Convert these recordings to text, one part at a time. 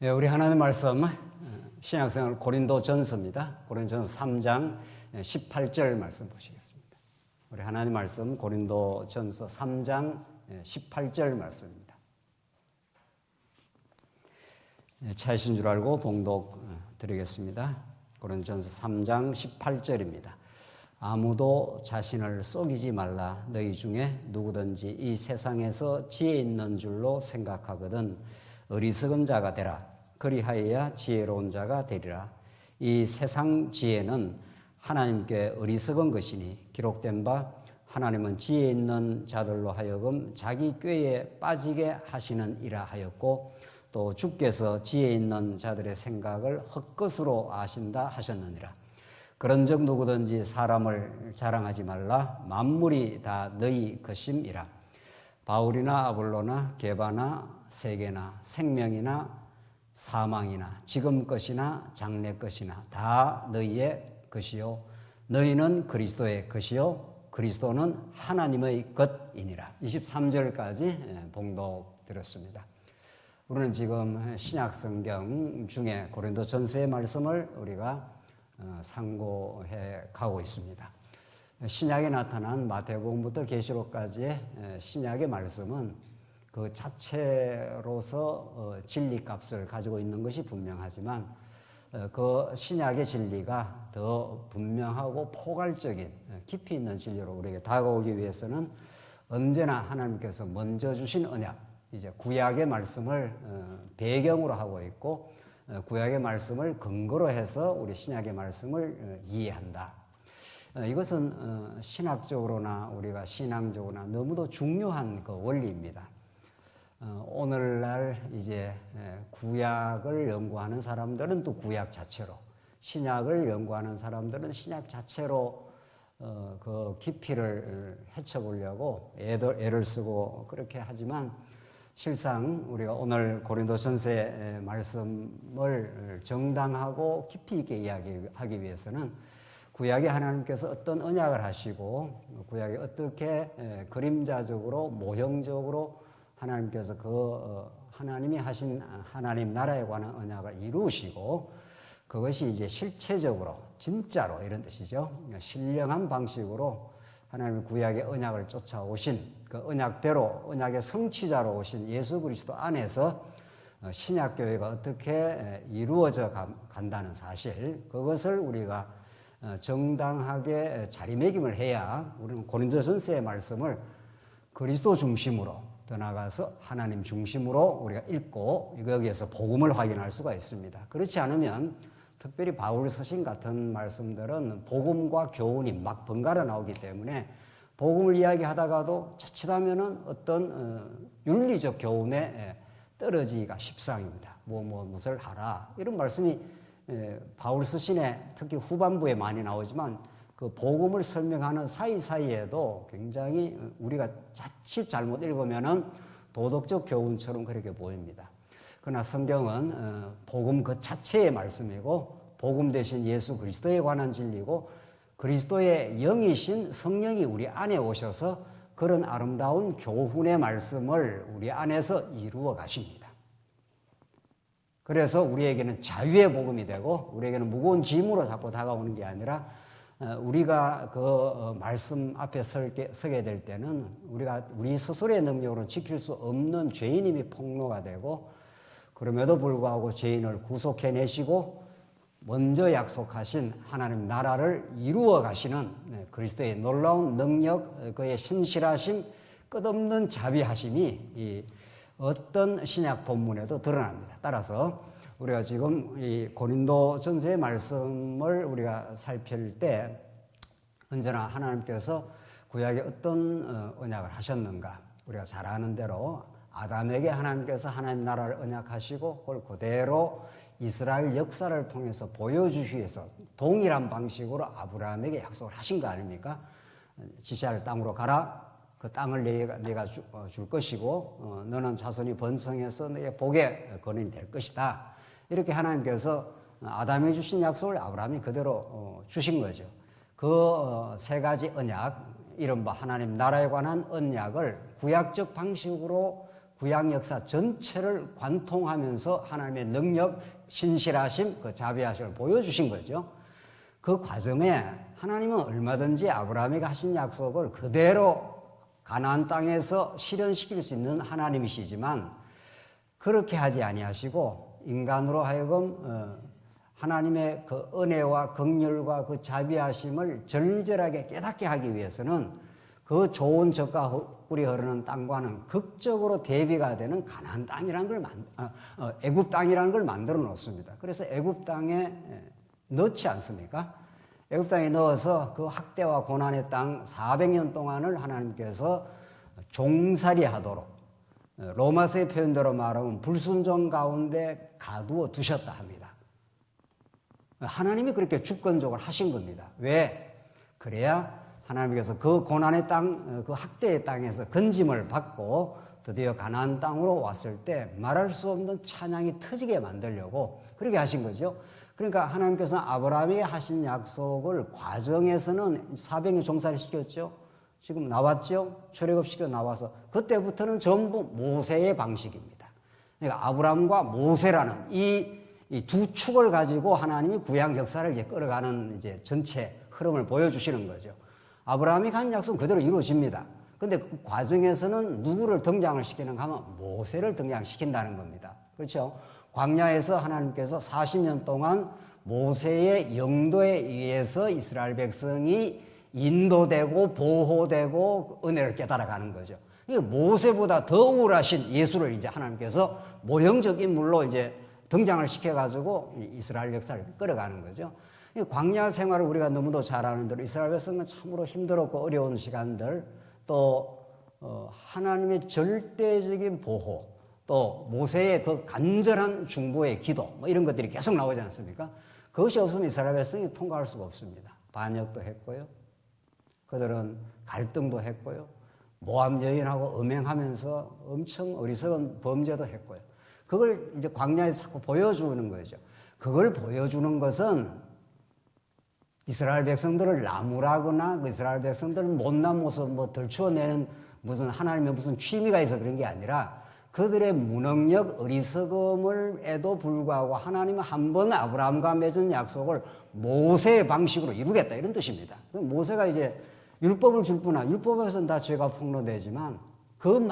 예, 우리 하나님 말씀 신약성경 고린도전서입니다. 고린도전서 3장 18절 말씀 보시겠습니다. 우리 하나님 말씀 고린도전서 3장 18절 말씀입니다. 차이신 줄 알고 봉독 드리겠습니다. 고린도전서 3장 18절입니다. 아무도 자신을 속이지 말라. 너희 중에 누구든지 이 세상에서 지혜 있는 줄로 생각하거든 어리석은 자가 되라. 그리하여야 지혜로운 자가 되리라. 이 세상 지혜는 하나님께 어리석은 것이니 기록된 바 하나님은 지혜 있는 자들로 하여금 자기 꾀에 빠지게 하시는 이라 하였고 또 주께서 지혜 있는 자들의 생각을 헛것으로 아신다 하셨느니라. 그런즉 누구든지 사람을 자랑하지 말라. 만물이 다 너희 것임이라. 바울이나 아볼로나 게바나 세계나 생명이나 사망이나 지금 것이나 장래 것이나 다 너희의 것이요 너희는 그리스도의 것이요 그리스도는 하나님의 것이니라. 23절까지 봉독 드렸습니다. 우리는 지금 신약성경 중에 고린도전서의 말씀을 우리가 상고해 가고 있습니다. 신약에 나타난 마태복음부터 계시록까지의 신약의 말씀은 그 자체로서 진리값을 가지고 있는 것이 분명하지만 그 신약의 진리가 더 분명하고 포괄적인 깊이 있는 진리로 우리에게 다가오기 위해서는 언제나 하나님께서 먼저 주신 언약, 이제 구약의 말씀을 배경으로 하고 있고 구약의 말씀을 근거로 해서 우리 신약의 말씀을 이해한다. 이것은 신학적으로나 우리가 신앙적으로나 너무도 중요한 그 원리입니다. 오늘날 이제 구약을 연구하는 사람들은 또 구약 자체로, 신약을 연구하는 사람들은 신약 자체로 그 깊이를 헤쳐보려고 애를 쓰고 그렇게 하지만 실상 우리가 오늘 고린도전서의 말씀을 정당하고 깊이 있게 이야기하기 위해서는 구약에 하나님께서 어떤 언약을 하시고 구약에 어떻게 그림자적으로 모형적으로 하나님께서 하나님이 하신 하나님 나라에 관한 언약을 이루시고 그것이 이제 실체적으로 진짜로 이런 뜻이죠. 신령한 방식으로 하나님의 구약의 언약을 쫓아오신 그 언약대로 언약의 성취자로 오신 예수 그리스도 안에서 신약교회가 어떻게 이루어져 간다는 사실, 그것을 우리가 정당하게 자리매김을 해야 우리는 고린도전서의 말씀을 그리스도 중심으로 더 나아가서 하나님 중심으로 우리가 읽고 여기에서 복음을 확인할 수가 있습니다. 그렇지 않으면 특별히 바울 서신 같은 말씀들은 복음과 교훈이 막 번갈아 나오기 때문에 복음을 이야기하다가도 자칫하면은 어떤 윤리적 교훈에 떨어지기가 십상입니다. 무엇을 하라 이런 말씀이 바울 서신에 특히 후반부에 많이 나오지만 그 복음을 설명하는 사이사이에도 굉장히 우리가 자칫 잘못 읽으면은 도덕적 교훈처럼 그렇게 보입니다. 그러나 성경은 복음 그 자체의 말씀이고 복음 대신 예수 그리스도에 관한 진리고 그리스도의 영이신 성령이 우리 안에 오셔서 그런 아름다운 교훈의 말씀을 우리 안에서 이루어 가십니다. 그래서 우리에게는 자유의 복음이 되고 우리에게는 무거운 짐으로 자꾸 다가오는 게 아니라 우리가 그 말씀 앞에 서게 될 때는 우리가 우리 스스로의 능력으로 지킬 수 없는 죄인임이 폭로가 되고 그럼에도 불구하고 죄인을 구속해내시고 먼저 약속하신 하나님 나라를 이루어 가시는 그리스도의 놀라운 능력, 그의 신실하심, 끝없는 자비하심이 이 어떤 신약 본문에도 드러납니다. 따라서 우리가 지금 이 고린도전서의 말씀을 우리가 살필 때 언제나 하나님께서 구약에 어떤 언약을 하셨는가, 우리가 잘 아는 대로 아담에게 하나님께서 하나님 나라를 언약하시고 그걸 그대로 이스라엘 역사를 통해서 보여주시기 위해서 동일한 방식으로 아브라함에게 약속을 하신 거 아닙니까? 지시할 땅으로 가라. 그 땅을 내가 줄 것이고 너는 자손이 번성해서 너의 복의 근원이 될 것이다. 이렇게 하나님께서 아담이 주신 약속을 아브라함이 그대로 주신 거죠. 그 세 가지 언약, 이른바 하나님 나라에 관한 언약을 구약적 방식으로 구약 역사 전체를 관통하면서 하나님의 능력, 신실하심, 그 자비하심을 보여주신 거죠. 그 과정에 하나님은 얼마든지 아브라함에게 하신 약속을 그대로 가나안 땅에서 실현시킬 수 있는 하나님이시지만 그렇게 하지 아니하시고 인간으로 하여금 하나님의 그 은혜와 긍휼과 그 자비하심을 절절하게 깨닫게 하기 위해서는 그 좋은 젖과 꿀이 흐르는 땅과는 극적으로 대비가 되는 가나안 땅이라는 걸 애굽 땅이라는 걸 만들어 놓습니다. 그래서 애굽 땅에 넣지 않습니까? 애굽 땅에 넣어서 그 학대와 고난의 땅 400년 동안을 하나님께서 종살이 하도록 로마서의 표현대로 말하면 불순종 가운데 가두어 두셨다 합니다. 하나님이 그렇게 주권적으로 하신 겁니다. 왜? 그래야 하나님께서 그 고난의 땅, 그 학대의 땅에서 건짐을 받고 드디어 가나안 땅으로 왔을 때 말할 수 없는 찬양이 터지게 만들려고 그렇게 하신 거죠. 그러니까 하나님께서는 아브라함에게 하신 약속을 과정에서는 400년 종살이 시켰죠. 지금 나왔죠. 출애굽시켜 나와서 그때부터는 전부 모세의 방식입니다. 그러니까 아브라함과 모세라는 이 두 축을 가지고 하나님이 구약 역사를 이제 끌어가는 이제 전체 흐름을 보여주시는 거죠. 아브라함이 간 약속은 그대로 이루어집니다. 근데 그 과정에서는 누구를 등장을 시키는가 하면 모세를 등장시킨다는 겁니다. 그렇죠? 광야에서 하나님께서 40년 동안 모세의 영도에 의해서 이스라엘 백성이 인도되고 보호되고 은혜를 깨달아가는 거죠. 모세보다 더 우월하신 예수를 이제 하나님께서 모형적 인물로 이제 등장을 시켜가지고 이스라엘 역사를 끌어가는 거죠. 광야 생활을 우리가 너무도 잘 아는 대로 이스라엘 백성은 참으로 힘들었고 어려운 시간들 또 하나님의 절대적인 보호 또 모세의 그 간절한 중보의 기도 뭐 이런 것들이 계속 나오지 않습니까? 그것이 없으면 이스라엘 백성이 통과할 수가 없습니다. 반역도 했고요. 그들은 갈등도 했고요. 모압 여인하고 음행하면서 엄청 어리석은 범죄도 했고요. 그걸 이제 광야에서 자꾸 보여주는 거죠. 그걸 보여주는 것은 이스라엘 백성들을 나무라거나 그 이스라엘 백성들을 못난 모습 뭐 들추어내는 무슨 하나님의 무슨 취미가 있어 그런 게 아니라 그들의 무능력, 어리석음을에도 불구하고 하나님은 한 번 아브라함과 맺은 약속을 모세의 방식으로 이루겠다 이런 뜻입니다. 모세가 이제 율법을 줄 뿐아 율법에서는 다 죄가 폭로되지만 그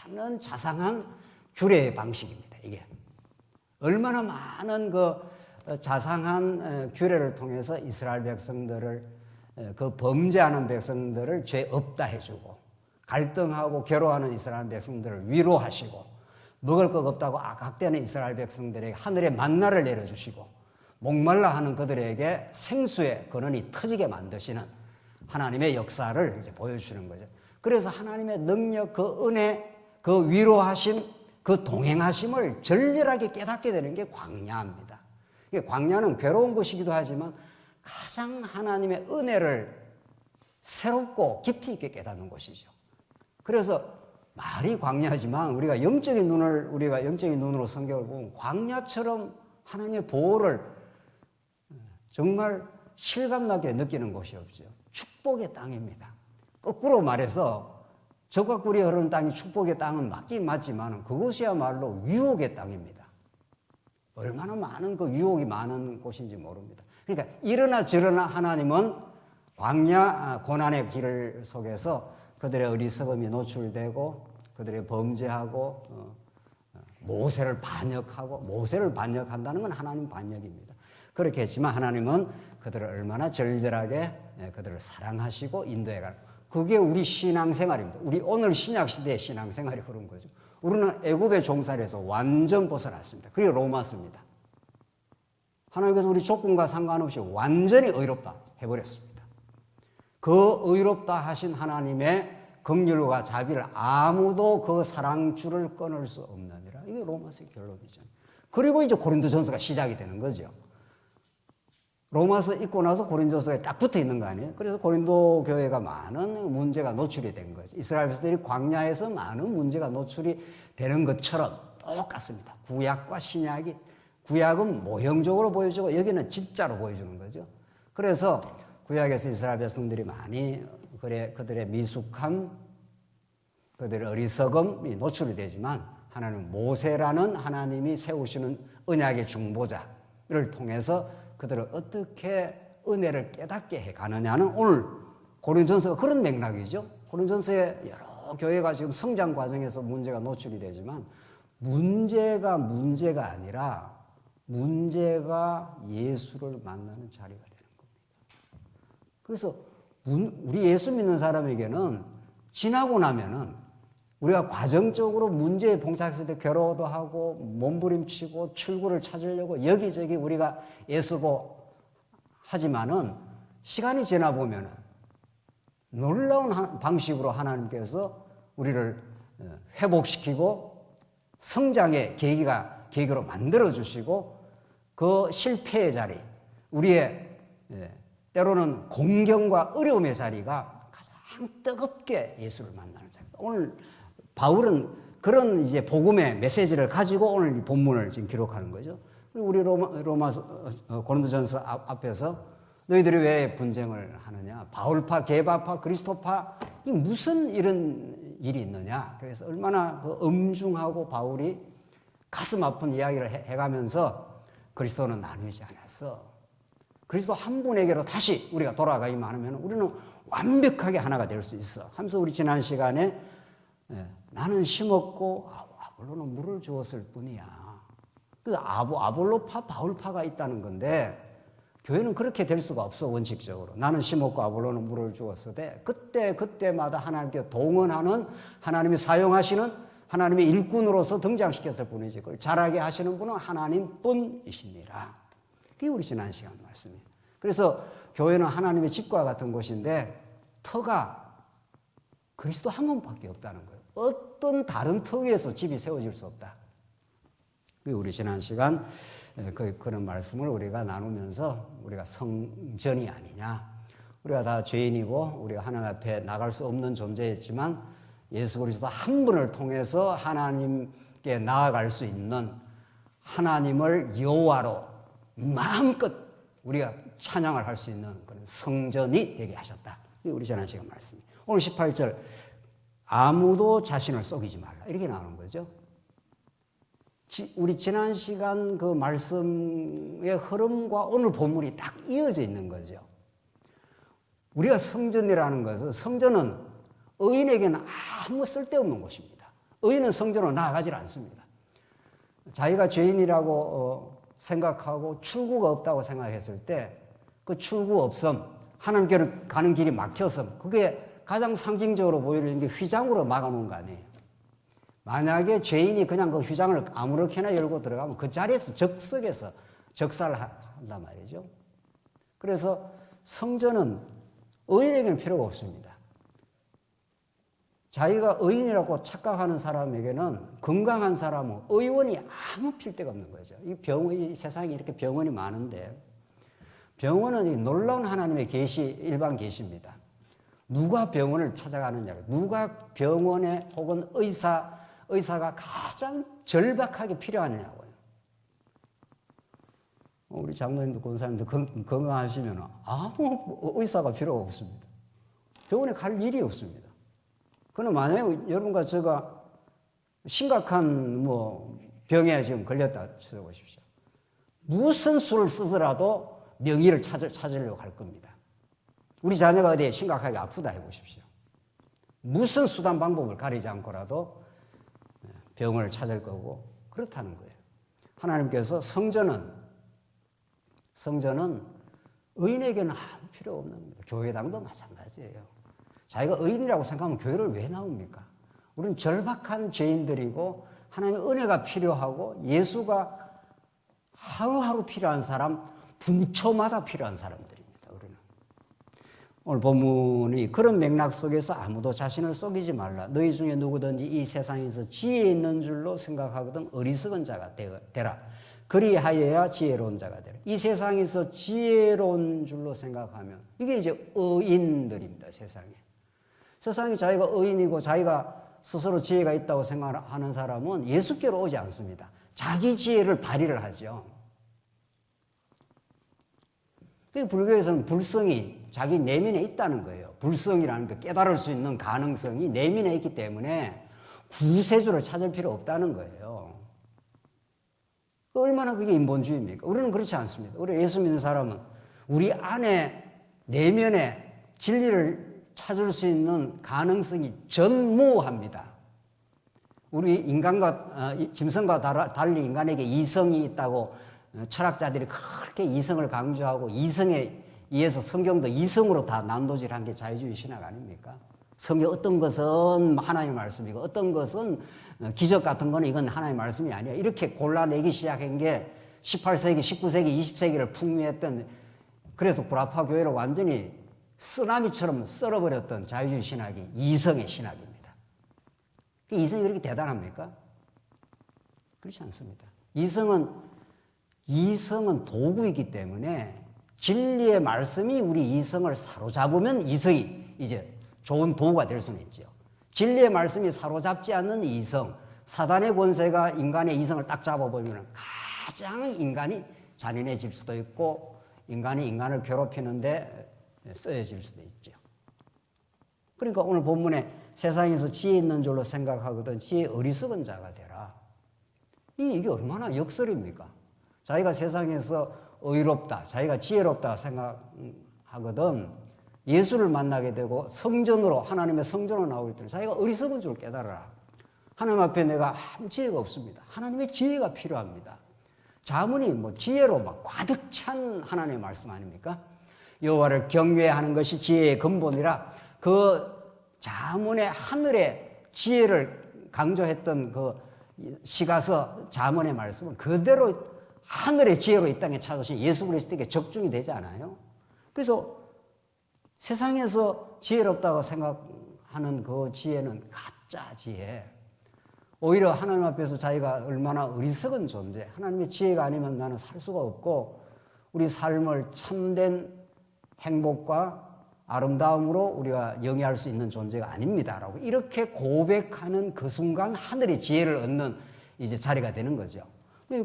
많은 자상한 규례의 방식입니다. 이게 얼마나 많은 그 자상한 규례를 통해서 이스라엘 백성들을 그 범죄하는 백성들을 죄 없다 해주고 갈등하고 괴로워하는 이스라엘 백성들을 위로하시고 먹을 것 없다고 악학되는 이스라엘 백성들에게 하늘의 만나를 내려주시고 목말라 하는 그들에게 생수의 근원이 터지게 만드시는 하나님의 역사를 이제 보여주시는 거죠. 그래서 하나님의 능력, 그 은혜, 그 위로하심, 그 동행하심을 절절하게 깨닫게 되는 게 광야입니다. 광야는 괴로운 것이기도 하지만 가장 하나님의 은혜를 새롭고 깊이 있게 깨닫는 곳이죠. 그래서 말이 광야지만 우리가 영적인 눈으로 성경을 보면 광야처럼 하나님의 보호를 정말 실감나게 느끼는 곳이 없죠. 축복의 땅입니다. 거꾸로 말해서 젖과 꿀이 흐르는 땅이 축복의 땅은 맞긴 맞지만 그곳이야말로 유혹의 땅입니다. 얼마나 많은 그 유혹이 많은 곳인지 모릅니다. 그러니까 이러나 저러나 하나님은 광야 고난의 길 속에서 그들의 어리석음이 노출되고 그들의 범죄하고 모세를 반역한다는 건 하나님 반역입니다. 그렇게 했지만 하나님은 그들을 얼마나 절절하게 그들을 사랑하시고 인도해가는 그게 우리 신앙생활입니다. 우리 오늘 신약시대의 신앙생활이 그런 거죠. 우리는 애굽의 종살이에서 완전 벗어났습니다. 그리고 로마서입니다. 하나님께서 우리 조건과 상관없이 완전히 의롭다 해버렸습니다. 그 의롭다 하신 하나님의 긍휼과 자비를 아무도 그 사랑줄을 끊을 수 없느니라. 이게 로마서의 결론이잖아요. 그리고 이제 고린도전서가 시작이 되는 거죠. 로마서 읽고 나서 고린도서에 딱 붙어 있는 거 아니에요? 그래서 고린도 교회가 많은 문제가 노출이 된 거죠. 이스라엘 백성들이 광야에서 많은 문제가 노출이 되는 것처럼 똑같습니다. 구약과 신약이 구약은 모형적으로 보여주고 여기는 진짜로 보여주는 거죠. 그래서 구약에서 이스라엘 백성들이 많이 그들의 미숙함, 그들의 어리석음이 노출이 되지만 하나님은 모세라는 하나님이 세우시는 언약의 중보자를 통해서 그들을 어떻게 은혜를 깨닫게 해가느냐는 오늘 고린전서가 그런 맥락이죠. 고린전서에 여러 교회가 지금 성장 과정에서 문제가 노출이 되지만 문제가 아니라 문제가 예수를 만나는 자리가 되는 겁니다. 그래서 우리 예수 믿는 사람에게는 지나고 나면은 우리가 과정적으로 문제에 봉착했을 때 괴로워도 하고 몸부림치고 출구를 찾으려고 여기저기 우리가 애쓰고 하지만은 시간이 지나 보면은 놀라운 방식으로 하나님께서 우리를 회복시키고 성장의 계기로 만들어 주시고 그 실패의 자리, 우리의 때로는 공경과 어려움의 자리가 가장 뜨겁게 예수를 만나는 자리입니다. 오늘 바울은 그런 이제 복음의 메시지를 가지고 오늘 이 본문을 지금 기록하는 거죠. 우리 고린도전서 앞에서 너희들이 왜 분쟁을 하느냐? 바울파, 게바파, 그리스도파, 이 무슨 이런 일이 있느냐? 그래서 얼마나 그 엄중하고 바울이 가슴 아픈 이야기를 해가면서 그리스도는 나누지 않았어. 그리스도 한 분에게로 다시 우리가 돌아가기만 하면 우리는 완벽하게 하나가 될 수 있어. 하면서 우리 지난 시간에 나는 심었고 아볼로는 물을 주었을 뿐이야. 그 아볼로파, 바울파가 있다는 건데 교회는 그렇게 될 수가 없어. 원칙적으로 나는 심었고 아볼로는 물을 주었으되 그때마다 하나님께 동원하는, 하나님이 사용하시는 하나님의 일꾼으로서 등장시켰을 뿐이지 그걸 잘하게 하시는 분은 하나님뿐이시니라. 그게 우리 지난 시간 말씀이에요. 그래서 교회는 하나님의 집과 같은 곳인데 터가 그리스도 한 분밖에 없다는 거예요. 어떤 다른 터 위에서 집이 세워질 수 없다. 우리 지난 시간 그런 말씀을 우리가 나누면서 우리가 성전이 아니냐. 우리가 다 죄인이고 우리가 하나님 앞에 나갈 수 없는 존재였지만 예수 그리스도 한 분을 통해서 하나님께 나아갈 수 있는, 하나님을 여호와로 마음껏 우리가 찬양을 할 수 있는 그런 성전이 되게 하셨다. 우리 지난 시간 말씀입니다. 오늘 18절 아무도 자신을 속이지 말라 이렇게 나오는 거죠. 우리 지난 시간 그 말씀의 흐름과 오늘 본문이 딱 이어져 있는 거죠. 우리가 성전이라는 것은, 성전은 의인에게는 아무 쓸데없는 곳입니다. 의인은 성전으로 나아가지 않습니다. 자기가 죄인이라고 생각하고 출구가 없다고 생각했을 때 그 출구 없음, 하나님께로 가는 길이 막혔음, 그게 가장 상징적으로 보이는 게 휘장으로 막아놓은 거 아니에요. 만약에 죄인이 그냥 그 휘장을 아무렇게나 열고 들어가면 그 자리에서 적석에서 적살을 한단 말이죠. 그래서 성전은 의인에게는 필요가 없습니다. 자기가 의인이라고 착각하는 사람에게는, 건강한 사람은 의원이 아무 필요가 없는 거죠. 이 세상에 이렇게 병원이 많은데 병원은 이 놀라운 하나님의 계시, 일반 계시입니다. 누가 병원을 찾아가느냐, 누가 병원에 혹은 의사가 가장 절박하게 필요하느냐고요. 우리 장로님도 권사님도 건강하시면 아무 의사가 필요가 없습니다. 병원에 갈 일이 없습니다. 그러나 만약에 여러분과 제가 심각한 병에 지금 걸렸다 쳐보십시오. 무슨 수를 쓰더라도 명의를 찾으려고 할 겁니다. 우리 자녀가 어디에 심각하게 아프다 해보십시오. 무슨 수단 방법을 가리지 않고라도 병을 찾을 거고 그렇다는 거예요. 하나님께서 성전은 의인에게는 아무 필요 없는 겁니다. 교회당도 마찬가지예요. 자기가 의인이라고 생각하면 교회를 왜 나옵니까? 우리는 절박한 죄인들이고 하나님의 은혜가 필요하고 예수가 하루하루 필요한 사람, 분초마다 필요한 사람들입니다. 우리는. 오늘 본문이 그런 맥락 속에서 아무도 자신을 속이지 말라. 너희 중에 누구든지 이 세상에서 지혜 있는 줄로 생각하거든 어리석은 자가 되라. 그리하여야 지혜로운 자가 되라. 이 세상에서 지혜로운 줄로 생각하면 이게 이제 의인들입니다. 세상에 자기가 의인이고 자기가 스스로 지혜가 있다고 생각하는 사람은 예수께로 오지 않습니다. 자기 지혜를 발휘를 하죠. 불교에서는 불성이 자기 내면에 있다는 거예요. 불성이라는 거 깨달을 수 있는 가능성이 내면에 있기 때문에 구세주를 찾을 필요 없다는 거예요. 얼마나 그게 인본주의입니까? 우리는 그렇지 않습니다. 우리 예수 믿는 사람은 우리 안에 내면에 진리를 찾을 수 있는 가능성이 전무합니다. 우리 인간과 짐승과 달리 인간에게 이성이 있다고 철학자들이 그렇게 이성을 강조하고 이성에 의해서 성경도 이성으로 다 난도질한 게 자유주의 신학 아닙니까? 성경 어떤 것은 하나님의 말씀이고 어떤 것은 기적 같은 거는 이건 하나님의 말씀이 아니야. 이렇게 골라내기 시작한 게 18세기, 19세기, 20세기를 풍미했던, 그래서 구라파 교회를 완전히 쓰나미처럼 썰어버렸던 자유주의 신학이 이성의 신학입니다. 이성이 그렇게 대단합니까? 그렇지 않습니다. 이성은 도구이기 때문에 진리의 말씀이 우리 이성을 사로잡으면 이성이 이제 좋은 도구가 될 수는 있죠. 진리의 말씀이 사로잡지 않는 이성, 사단의 권세가 인간의 이성을 딱 잡아보면 가장 인간이 잔인해질 수도 있고 인간이 인간을 괴롭히는데 쓰여질 수도 있죠. 그러니까 오늘 본문에 세상에서 지혜 있는 줄로 생각하거든 지혜 어리석은 자가 되라. 이게 얼마나 역설입니까? 자기가 세상에서 의롭다, 자기가 지혜롭다 생각하거든 예수를 만나게 되고 성전으로, 하나님의 성전으로 나올 때는 자기가 어리석은 줄 깨달아라. 하나님 앞에 내가 아무 지혜가 없습니다. 하나님의 지혜가 필요합니다. 자문이 지혜로 가득 찬 하나님의 말씀 아닙니까? 여호와를 경외하는 것이 지혜의 근본이라. 그 자문의 하늘의 지혜를 강조했던 그 시가서 자문의 말씀은 그대로 하늘의 지혜로 이 땅에 찾으신 예수 그리스도에게 적중이 되지 않아요? 그래서 세상에서 지혜롭다고 생각하는 그 지혜는 가짜 지혜. 오히려 하나님 앞에서 자기가 얼마나 어리석은 존재, 하나님의 지혜가 아니면 나는 살 수가 없고 우리 삶을 참된 행복과 아름다움으로 우리가 영위할 수 있는 존재가 아닙니다라고 이렇게 고백하는 그 순간 하늘의 지혜를 얻는 이제 자리가 되는 거죠.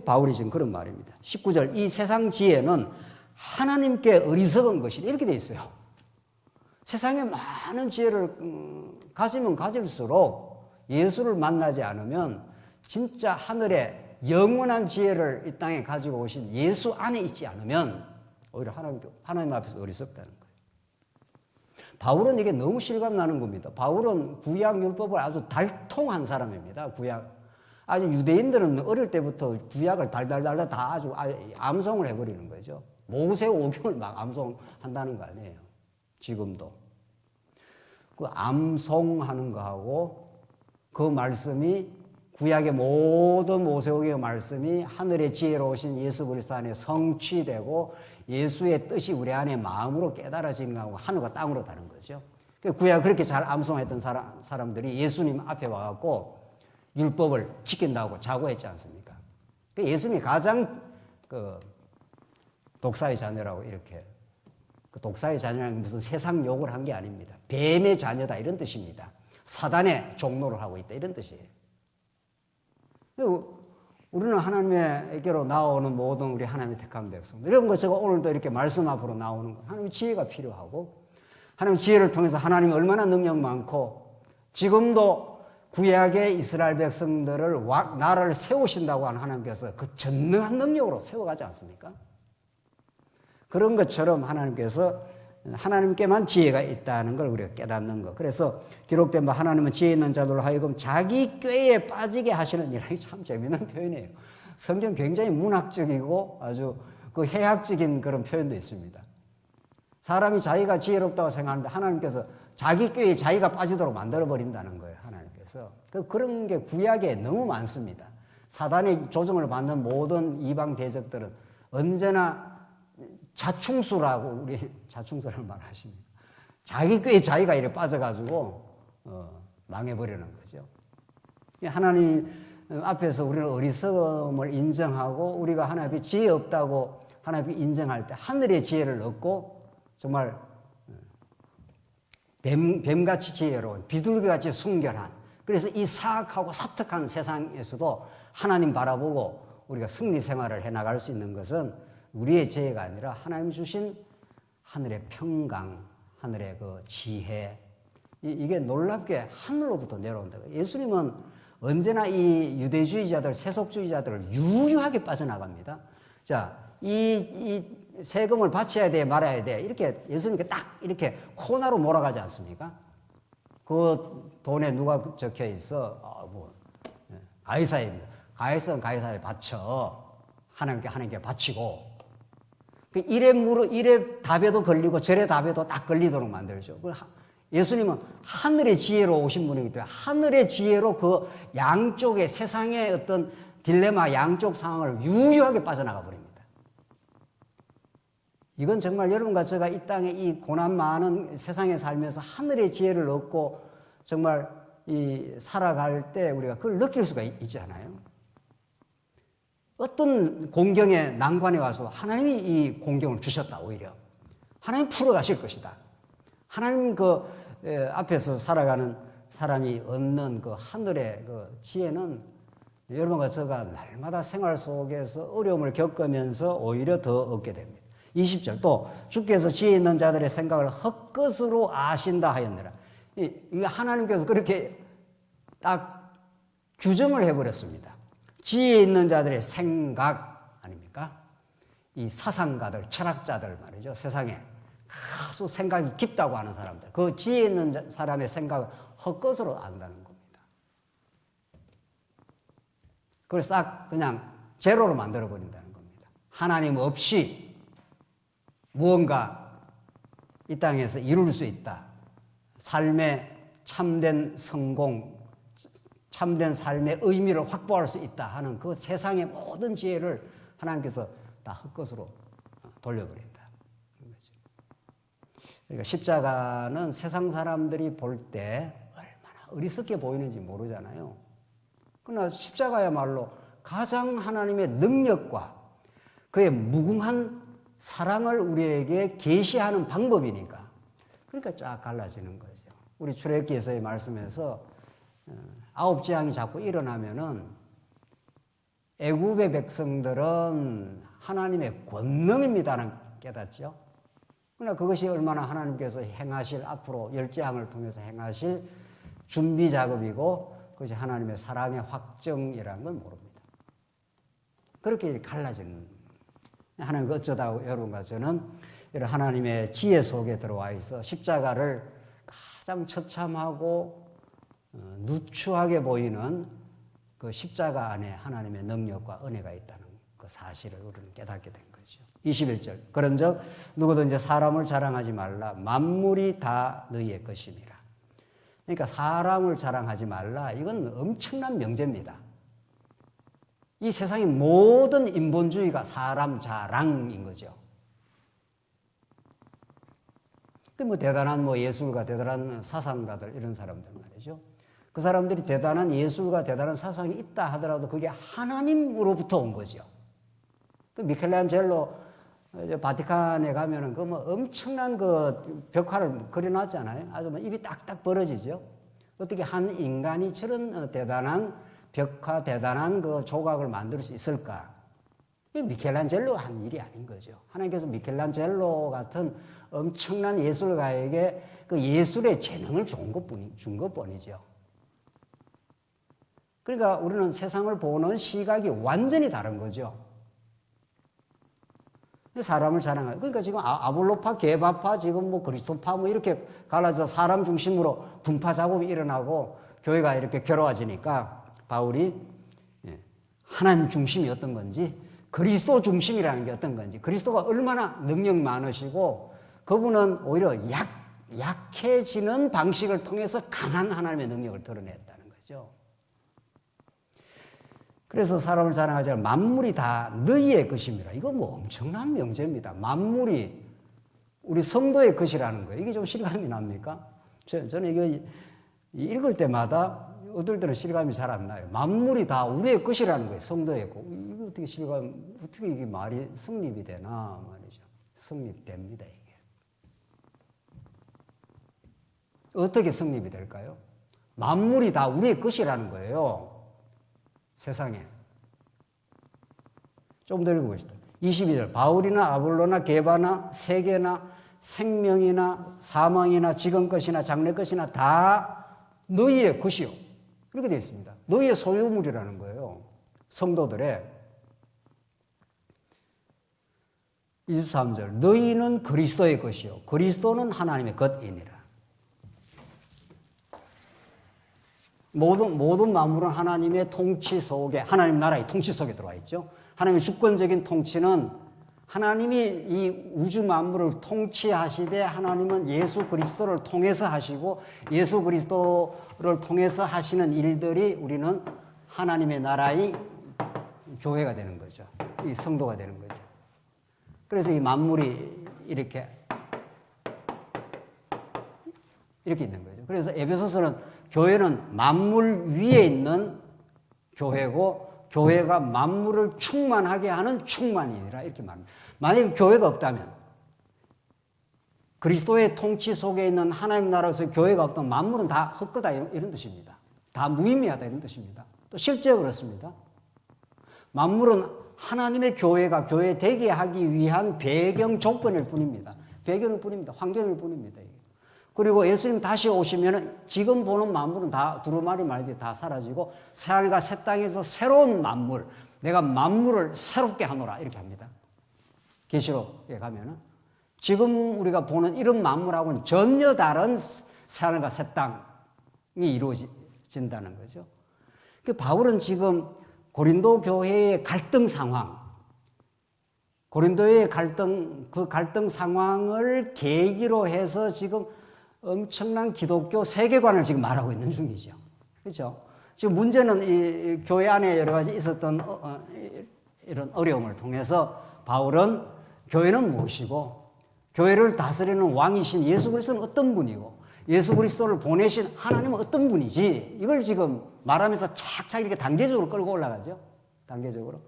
바울이 지금 그런 말입니다. 19절, 이 세상 지혜는 하나님께 어리석은 것이라 이렇게 돼 있어요. 세상에 많은 지혜를 가지면 가질수록 예수를 만나지 않으면 진짜 하늘의 영원한 지혜를 이 땅에 가지고 오신 예수 안에 있지 않으면 오히려 하나님 앞에서 어리석다는 거예요. 바울은 이게 너무 실감나는 겁니다. 바울은 구약 율법을 아주 달통한 사람입니다. 아주 유대인들은 어릴 때부터 구약을 달달달달 다 아주 암송을 해버리는 거죠. 모세오경을 막 암송한다는 거 아니에요. 지금도. 그 암송하는 거하고 그 말씀이 구약의 모든 모세오경의 말씀이 하늘의 지혜로 오신 예수 그리스도 안에 성취되고 예수의 뜻이 우리 안에 마음으로 깨달아진 거하고 하늘과 땅으로 다른 거죠. 구약 그렇게 잘 암송했던 사람들이 예수님 앞에 와갖고 율법을 지킨다고 자고했지 않습니까? 예수님이 가장 독사의 자녀라고 이렇게. 독사의 자녀는 무슨 세상 욕을 한 게 아닙니다. 뱀의 자녀다 이런 뜻입니다. 사단의 종노를 하고 있다 이런 뜻이에요. 우리는 하나님에게로 나오는 모든 우리 하나님의 택한 백성 이런 거 제가 오늘도 이렇게 말씀 앞으로 나오는 거 하나님의 지혜가 필요하고 하나님의 지혜를 통해서 하나님이 얼마나 능력 많고 지금도 구약의 이스라엘 백성들을 나라를 세우신다고 하는 하나님께서 그 전능한 능력으로 세워가지 않습니까? 그런 것처럼 하나님께서 하나님께만 지혜가 있다는 걸 우리가 깨닫는 것. 그래서 기록된 바 하나님은 지혜 있는 자들로 하여금 자기 꾀에 빠지게 하시는 일. 참 재미있는 표현이에요. 성경 굉장히 문학적이고 아주 그 해학적인 그런 표현도 있습니다. 사람이 자기가 지혜롭다고 생각하는데 하나님께서 자기 꾀에 자기가 빠지도록 만들어버린다는 거예요. 하나님께서. 그런 게 구약에 너무 많습니다. 사단의 조정을 받는 모든 이방 대적들은 언제나 자충수라고 우리 자충수라는 말 하십니다. 자기 꾀에 자기가 이렇게 빠져가지고 망해버리는 거죠. 하나님 앞에서 우리는 어리석음을 인정하고 우리가 하나님 앞에 지혜 없다고 하나님 앞에 인정할 때 하늘의 지혜를 얻고 정말 뱀같이 지혜로운 비둘기같이 순결한 그래서 이 사악하고 사특한 세상에서도 하나님 바라보고 우리가 승리 생활을 해나갈 수 있는 것은 우리의 지혜가 아니라 하나님 주신 하늘의 평강, 하늘의 그 지혜, 이게 놀랍게 하늘로부터 내려온다. 예수님은 언제나 이 유대주의자들, 세속주의자들을 유유하게 빠져나갑니다. 자, 이 세금을 바쳐야 돼, 말아야 돼. 이렇게 예수님께 딱 이렇게 코너로 몰아가지 않습니까? 그 돈에 누가 적혀 있어? 가이사입니다. 가이사는 가이사에 바쳐. 하나님께 바치고. 이래 답에도 걸리고 저래 답에도 딱 걸리도록 만들죠. 예수님은 하늘의 지혜로 오신 분이기 때문에 하늘의 지혜로 그 양쪽의 세상의 어떤 딜레마, 양쪽 상황을 유유하게 빠져나가 버립니다. 이건 정말 여러분과 제가 이 땅에 이 고난 많은 세상에 살면서 하늘의 지혜를 얻고 정말 살아갈 때 우리가 그걸 느낄 수가 있잖아요. 어떤 공경의 난관에 와서 하나님이 이 공경을 주셨다, 오히려. 하나님 풀어가실 것이다. 하나님 앞에서 살아가는 사람이 얻는 그 하늘의 그 지혜는 여러분과 제가 날마다 생활 속에서 어려움을 겪으면서 오히려 더 얻게 됩니다. 20절 또 주께서 지혜 있는 자들의 생각을 헛것으로 아신다 하였느라. 이게 하나님께서 그렇게 딱 규정을 해버렸습니다. 지혜 있는 자들의 생각 아닙니까? 이 사상가들, 철학자들 말이죠. 세상에 아주 생각이 깊다고 하는 사람들. 그 지혜 있는 사람의 생각을 헛것으로 안다는 겁니다. 그걸 싹 그냥 제로로 만들어버린다는 겁니다. 하나님 없이 무언가 이 땅에서 이룰 수 있다. 삶의 참된 성공, 참된 삶의 의미를 확보할 수 있다 하는 그 세상의 모든 지혜를 하나님께서 다 헛것으로 돌려버린다. 그러니까 십자가는 세상 사람들이 볼 때 얼마나 어리석게 보이는지 모르잖아요. 그러나 십자가야말로 가장 하나님의 능력과 그의 무궁한 사랑을 우리에게 계시하는 방법이니까. 그러니까 쫙 갈라지는 거죠. 우리 출애굽기에서의 말씀에서 9재앙이 자꾸 일어나면은 애굽의 백성들은 하나님의 권능입니다는 깨닫죠. 그러나 그것이 얼마나 하나님께서 행하실 앞으로 10재앙을 통해서 행하실 준비 작업이고 그것이 하나님의 사랑의 확정이라는 건 모릅니다. 그렇게 갈라지는 하나님 어쩌다 여러분과 저는 이런 하나님의 지혜 속에 들어와 있어 십자가를 가장 처참하고 누추하게 보이는 그 십자가 안에 하나님의 능력과 은혜가 있다는 그 사실을 우리는 깨닫게 된 거죠. 21절 그런즉 누구든지 사람을 자랑하지 말라 만물이 다 너희의 것임이라. 그러니까 사람을 자랑하지 말라 이건 엄청난 명제입니다. 이 세상의 모든 인본주의가 사람 자랑인 거죠. 뭐 대단한 예술가, 대단한 사상가들 이런 사람들 말이죠. 그 사람들이 대단한 예술가, 대단한 사상이 있다 하더라도 그게 하나님으로부터 온 거죠. 그 미켈란젤로 바티칸에 가면은 그 엄청난 그 벽화를 그려놨잖아요. 아주 입이 딱딱 벌어지죠. 어떻게 한 인간이 저런 대단한 벽화, 대단한 그 조각을 만들 수 있을까? 이 미켈란젤로가 한 일이 아닌 거죠. 하나님께서 미켈란젤로 같은 엄청난 예술가에게 그 예술의 재능을 준 것뿐이죠. 그러니까 우리는 세상을 보는 시각이 완전히 다른 거죠. 사람을 자랑하는. 그러니까 지금 아볼로파, 게바파, 지금 그리스도파 이렇게 갈라져서 사람 중심으로 분파 작업이 일어나고 교회가 이렇게 괴로워지니까 바울이 하나님 중심이 어떤 건지 그리스도 중심이라는 게 어떤 건지 그리스도가 얼마나 능력 많으시고 그분은 오히려 약해지는 방식을 통해서 강한 하나님의 능력을 드러냈다는 거죠. 그래서 사람을 자랑하지 않아 만물이 다 너희의 것임이라. 이거 엄청난 명제입니다. 만물이 우리 성도의 것이라는 거예요. 이게 좀 실감이 납니까? 저는 이거 읽을 때마다 어떨 때는 실감이 잘 안 나요. 만물이 다 우리의 것이라는 거예요. 성도의 것. 이거 어떻게 이게 말이 성립이 되나 말이죠. 성립됩니다, 이게. 어떻게 성립이 될까요? 만물이 다 우리의 것이라는 거예요. 세상에. 좀 더 읽어보시다. 22절. 바울이나 아볼로나 게바나 세계나 생명이나 사망이나 지금 것이나 장래 것이나 다 너희의 것이요. 이렇게 되어 있습니다. 너희의 소유물이라는 거예요. 성도들의. 23절 너희는 그리스도의 것이요 그리스도는 하나님의 것이니라. 모든 만물은 하나님의 통치 속에, 하나님 나라의 통치 속에 들어와 있죠. 하나님의 주권적인 통치는 하나님이 이 우주 만물을 통치하시되 하나님은 예수 그리스도를 통해서 하시고 예수 그리스도를 통해서 하시는 일들이 우리는 하나님의 나라의 교회가 되는 거죠. 이 성도가 되는 거죠. 그래서 이 만물이 이렇게 있는 거죠. 그래서 에베소서는 교회는 만물 위에 있는 교회고 교회가 만물을 충만하게 하는 충만이라 이렇게 말합니다. 만약에 교회가 없다면 그리스도의 통치 속에 있는 하나님 나라에서 교회가 없다면 만물은 다 헛거다 이런 뜻입니다. 다 무의미하다 이런 뜻입니다. 또 실제 그렇습니다. 만물은 하나님의 교회가 교회 되게 하기 위한 배경 조건일 뿐입니다. 배경일 뿐입니다. 환경일 뿐입니다. 그리고 예수님 다시 오시면 지금 보는 만물은 다 두루마리 말듯이 다 사라지고 새하늘과 새 땅에서 새로운 만물, 내가 만물을 새롭게 하노라 이렇게 합니다. 계시록에 가면은 지금 우리가 보는 이런 만물하고는 전혀 다른 새하늘과 새 땅이 이루어진다는 거죠. 그 바울은 지금 고린도 교회의 갈등 상황, 고린도의 그 갈등 상황을 계기로 해서 지금 엄청난 기독교 세계관을 지금 말하고 있는 중이죠. 그렇죠? 지금 문제는 이 교회 안에 여러 가지 있었던 이런 어려움을 통해서 바울은 교회는 무엇이고 교회를 다스리는 왕이신 예수 그리스도는 어떤 분이고 예수 그리스도를 보내신 하나님은 어떤 분이지 이걸 지금 말하면서 착착 이렇게 단계적으로 끌고 올라가죠. 단계적으로.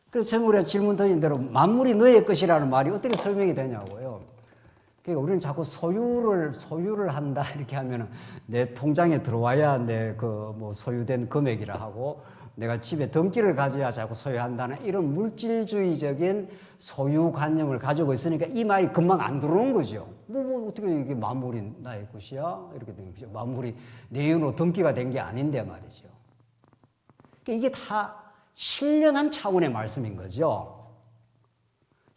그래서 처음 우리가 질문 드린 대로 만물이 너의 것이라는 말이 어떻게 설명이 되냐고요. 그러니까 우리는 자꾸 소유를 한다 이렇게 하면은 내 통장에 들어와야 내 그 뭐 소유된 금액이라 하고 내가 집에 등기를 가져야 자꾸 소유한다는 이런 물질주의적인 소유관념을 가지고 있으니까 이 말이 금방 안 들어오는 거죠. 뭐 어떻게 이게 만물이 나의 것이야? 이렇게 된 거죠. 만물이 내 이름으로 등기가 된 게 아닌데 말이죠. 그러니까 이게 다 신령한 차원의 말씀인 거죠.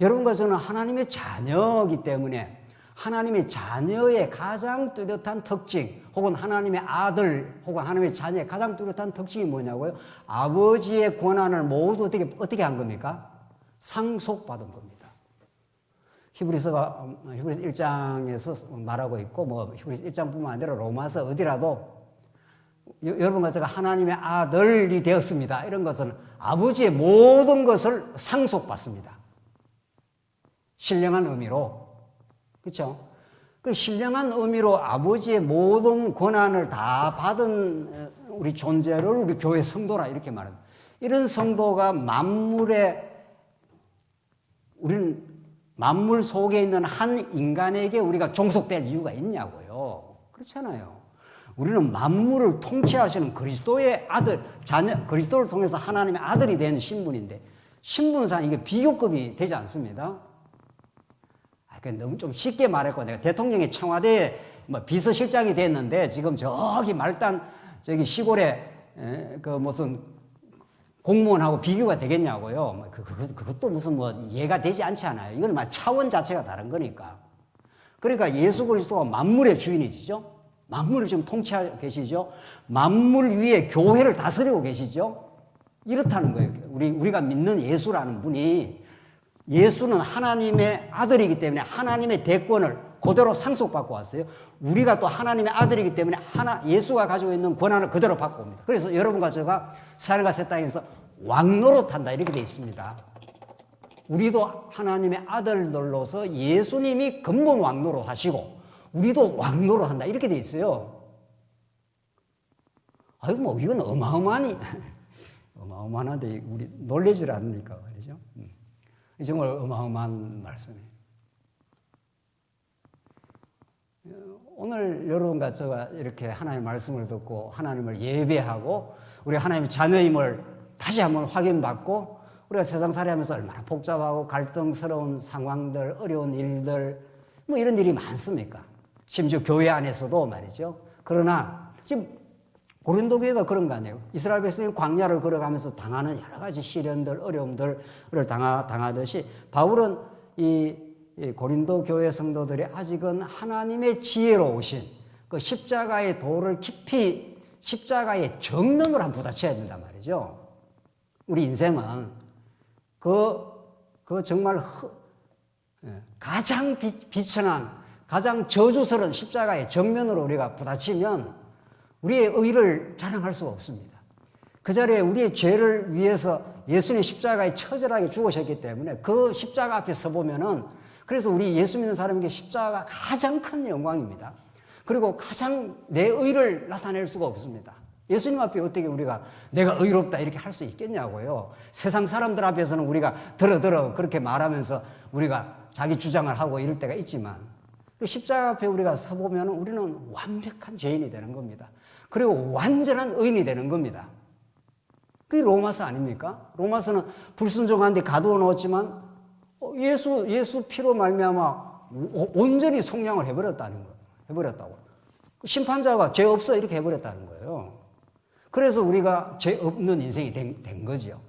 여러분과 저는 하나님의 자녀이기 때문에 하나님의 자녀의 가장 뚜렷한 특징 혹은 하나님의 아들 혹은 하나님의 자녀의 가장 뚜렷한 특징이 뭐냐고요? 아버지의 권한을 모두 어떻게 한 겁니까? 상속받은 겁니다. 히브리서 1장에서 말하고 있고 뭐 히브리서 1장뿐만 아니라 로마서 어디라도 여러분과 제가 하나님의 아들이 되었습니다. 이런 것은 아버지의 모든 것을 상속받습니다. 신령한 의미로. 그렇죠? 그 신령한 의미로 아버지의 모든 권한을 다 받은 우리 존재를 우리 교회 성도라 이렇게 말합니다. 이런 성도가 우리는 만물 속에 있는 한 인간에게 우리가 종속될 이유가 있냐고요. 그렇잖아요. 우리는 만물을 통치하시는 그리스도의 아들, 자녀, 그리스도를 통해서 하나님의 아들이 된 신분인데 신분상 이게 비교급이 되지 않습니다. 너무 좀 쉽게 말했고 내가 대통령이 청와대에 뭐 비서실장이 됐는데 지금 저기 말단 저기 시골에 그 무슨 공무원하고 비교가 되겠냐고요. 그것도 무슨 뭐 이해가 되지 않지 않아요. 이건 막 차원 자체가 다른 거니까. 그러니까 예수 그리스도가 만물의 주인이시죠. 만물을 지금 통치하고 계시죠. 만물 위에 교회를 다스리고 계시죠. 이렇다는 거예요. 우리가 믿는 예수라는 분이 예수는 하나님의 아들이기 때문에 하나님의 대권을 그대로 상속받고 왔어요. 우리가 또 하나님의 아들이기 때문에 예수가 가지고 있는 권한을 그대로 받고 옵니다. 그래서 여러분과 제가 새하늘과 새 땅에서 왕노릇한다 이렇게 되어 있습니다. 우리도 하나님의 아들들로서 예수님이 근본 왕노릇 하시고 우리도 왕노릇 한다 이렇게 되어 있어요. 아이고 뭐 이건 어마어마한데 우리 놀라질 않으니까 말이죠. 정말 어마어마한 말씀이에요. 오늘 여러분과 제가 이렇게 하나님의 말씀을 듣고 하나님을 예배하고 우리 하나님의 자녀임을 다시 한번 확인받고 우리가 세상 살이하면서 얼마나 복잡하고 갈등스러운 상황들, 어려운 일들, 뭐 이런 일이 많습니까? 심지어 교회 안에서도 말이죠. 그러나 지금 고린도 교회가 그런 거 아니에요. 이스라엘 백성이 광야를 걸어가면서 당하는 여러 가지 시련들, 어려움들을 당하듯이 바울은 이 고린도 교회 성도들이 아직은 하나님의 지혜로 오신 그 십자가의 도를 깊이 십자가의 정면으로 한번 부딪혀야 된단 말이죠. 우리 인생은 그 정말 가장 비천한, 가장 저주스러운 십자가의 정면으로 우리가 부딪히면 우리의 의를 자랑할 수가 없습니다. 그 자리에 우리의 죄를 위해서 예수님 십자가에 처절하게 죽으셨기 때문에 그 십자가 앞에 서보면은, 그래서 우리 예수 믿는 사람에게 십자가가 가장 큰 영광입니다. 그리고 가장 내 의를 나타낼 수가 없습니다. 예수님 앞에 어떻게 우리가 내가 의롭다 이렇게 할 수 있겠냐고요. 세상 사람들 앞에서는 우리가 더러 그렇게 말하면서 우리가 자기 주장을 하고 이럴 때가 있지만, 그 십자가 앞에 우리가 서보면 우리는 완벽한 죄인이 되는 겁니다. 그리고 완전한 의인이 되는 겁니다. 그게 로마서 아닙니까? 로마서는 불순종한데 가두어 놓았지만 예수 피로 말미암아 온전히 속량을 해버렸다는 거예요. 해버렸다고. 심판자가 죄 없어 이렇게 해버렸다는 거예요. 그래서 우리가 죄 없는 인생이 된 거죠.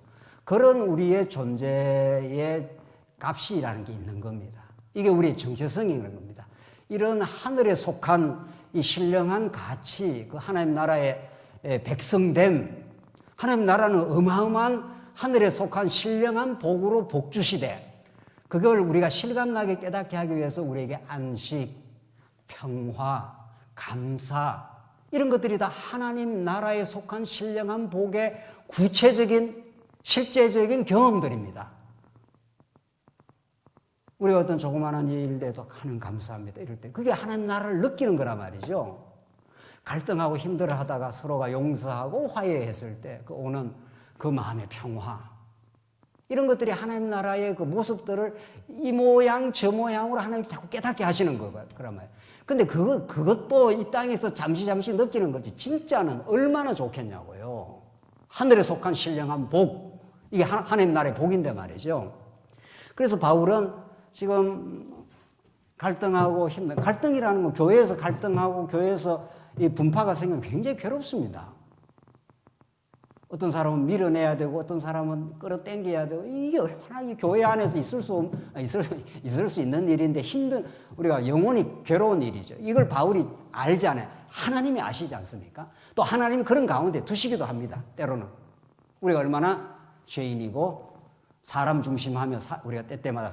그런 우리의 존재의 값이라는 게 있는 겁니다. 이게 우리의 정체성인 겁니다. 이런 하늘에 속한 이 신령한 가치, 그 하나님 나라의 백성됨, 하나님 나라는 어마어마한 하늘에 속한 신령한 복으로 복주시되, 그걸 우리가 실감나게 깨닫게 하기 위해서 우리에게 안식, 평화, 감사, 이런 것들이 다 하나님 나라에 속한 신령한 복의 구체적인 실제적인 경험들입니다. 우리가 어떤 조그마한 일에도 하는 감사합니다 이럴 때 그게 하나님 나라를 느끼는 거란 말이죠. 갈등하고 힘들어하다가 서로가 용서하고 화해했을 때 그 오는 그 마음의 평화, 이런 것들이 하나님 나라의 그 모습들을 이 모양 저 모양으로 하나님이 자꾸 깨닫게 하시는 거예요. 그런 말. 근데 그것도 이 땅에서 잠시 느끼는 거지 진짜는 얼마나 좋겠냐고요. 하늘에 속한 신령한 복, 이게 하나님 나라의 복인데 말이죠. 그래서 바울은 지금 갈등하고 힘든, 갈등이라는 건 교회에서 갈등하고 교회에서 이 분파가 생기면 굉장히 괴롭습니다. 어떤 사람은 밀어내야 되고 어떤 사람은 끌어당겨야 되고, 이게 얼마나 이 교회 안에서 있을 수 있는 일인데 우리가 영원히 괴로운 일이죠. 이걸 바울이 알잖아요. 하나님이 아시지 않습니까? 또 하나님이 그런 가운데 두시기도 합니다. 때로는 우리가 얼마나 죄인이고 사람 중심하며 우리가 때때마다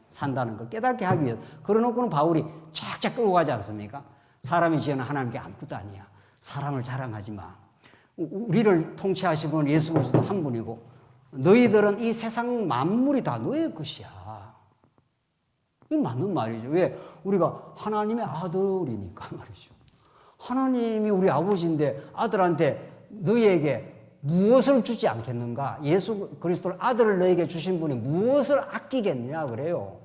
산다는 걸 깨닫게 하기 위해서, 그러놓고는 바울이 쫙쫙 끌고 가지 않습니까? 사람이 지은 하나님께 아무것도 아니야. 사람을 자랑하지 마. 우리를 통치하신 분은 예수 그리스도 한 분이고 너희들은 이 세상 만물이 다 너의 것이야. 이게 맞는 말이죠. 왜? 우리가 하나님의 아들이니까 말이죠. 하나님이 우리 아버지인데 아들한테 너희에게 무엇을 주지 않겠는가? 예수 그리스도를 아들을 너에게 주신 분이 무엇을 아끼겠느냐 그래요.